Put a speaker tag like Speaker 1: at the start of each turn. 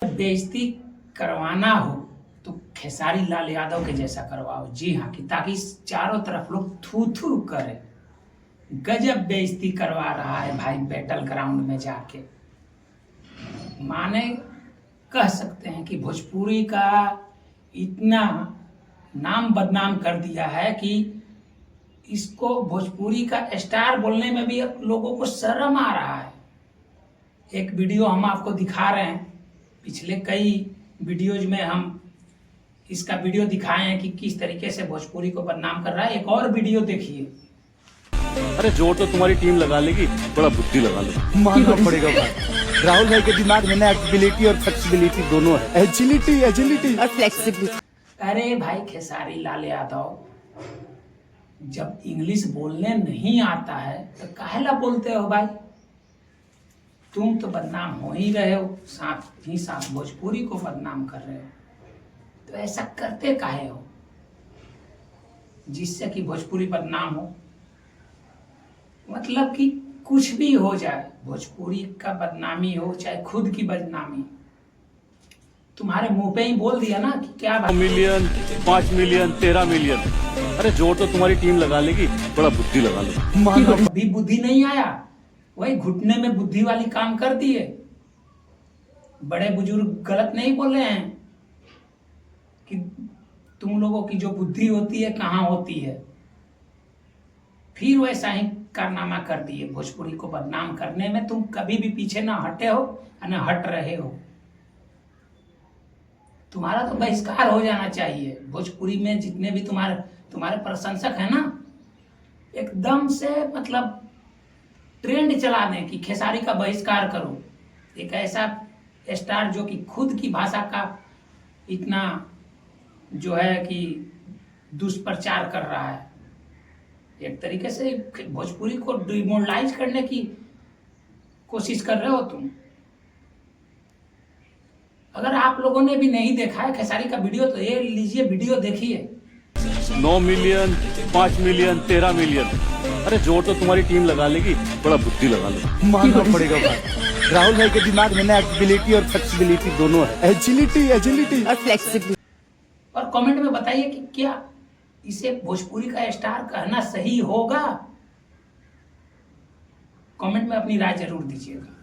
Speaker 1: बेइज्जती करवाना हो तो खेसारी लाल यादव के जैसा करवाओ। जी हाँ, कि ताकि चारों तरफ लोग थू थू करे। गजब बेइज्जती करवा रहा है भाई बैटल ग्राउंड में जाके। माने कह सकते हैं कि भोजपुरी का इतना नाम बदनाम कर दिया है कि इसको भोजपुरी का स्टार बोलने में भी अब लोगों को शर्म आ रहा है। एक वीडियो हम आपको दिखा रहे हैं, पिछले कई वीडियोज में हम इसका वीडियो दिखाए हैं कि किस तरीके से भोजपुरी को बदनाम कर रहा है। एक और वीडियो देखिए।
Speaker 2: अरे जोर तो तुम्हारी टीम लगा लेगी, थोड़ा बुद्धि लगा लो।
Speaker 3: मानना पड़ेगा भाई, राहुल भाई के दिमाग में ना एक्टिबिलिटी और फ्लेक्सिबिलिटी दोनों है। एजिलिटी और फ्लेक्सिबिलिटी।
Speaker 1: अरे भाई खेसारी लाल यादव, जब इंग्लिश बोलने नहीं आता है तो काहेला बोलते हो भाई? तुम तो बदनाम हो ही रहे हो, साथ ही साथ भोजपुरी को बदनाम कर रहे हो। तो ऐसा करते काहे हो जिससे कि भोजपुरी बदनाम हो? मतलब कि कुछ भी हो जाए, भोजपुरी का बदनामी हो चाहे खुद की बदनामी, तुम्हारे मुंह पे ही बोल दिया ना कि क्या
Speaker 2: 2 मिलियन, 5 मिलियन, 13 मिलियन। अरे जोर तो तुम्हारी टीम लगा लेगी, थोड़ा बुद्धि लगा लो।
Speaker 1: अभी बुद्धि नहीं आया, वही घुटने में बुद्धि वाली काम कर दिए। बड़े बुजुर्ग गलत नहीं बोल रहे हैं कि तुम लोगों की जो बुद्धि होती है कहाँ होती है। फिर वैसा ही कारनामा कर दिए। भोजपुरी को बदनाम करने में तुम कभी भी पीछे ना हटे हो और ना हट रहे हो। तुम्हारा तो बहिष्कार हो जाना चाहिए। भोजपुरी में जितने भी तुम्हारे प्रशंसक हैं ना, एकदम से मतलब ट्रेंड चलाने की खेसारी का बहिष्कार करो। एक ऐसा स्टार जो कि खुद की भाषा का इतना जो है कि दुष्प्रचार कर रहा है, एक तरीके से भोजपुरी को डिमोरलाइज करने की कोशिश कर रहे हो तुम। अगर आप लोगों ने भी नहीं देखा है खेसारी का वीडियो तो ये लीजिए वीडियो देखिए।
Speaker 2: 9 मिलियन, 5 मिलियन, 13 मिलियन। अरे जोर तो तुम्हारी टीम लगा लेगी, थोड़ा बुद्धि लगा लो।
Speaker 3: मानना पड़ेगा भाई, राहुल भाई के दिमाग में ना एक्टिबिलिटी और फ्लेक्सिबिलिटी दोनों है। एजिलिटी और फ्लेक्सिबिलिटी।
Speaker 1: और कमेंट में बताइए कि क्या इसे भोजपुरी का स्टार कहना सही होगा? कमेंट में अपनी राय जरूर दीजिएगा।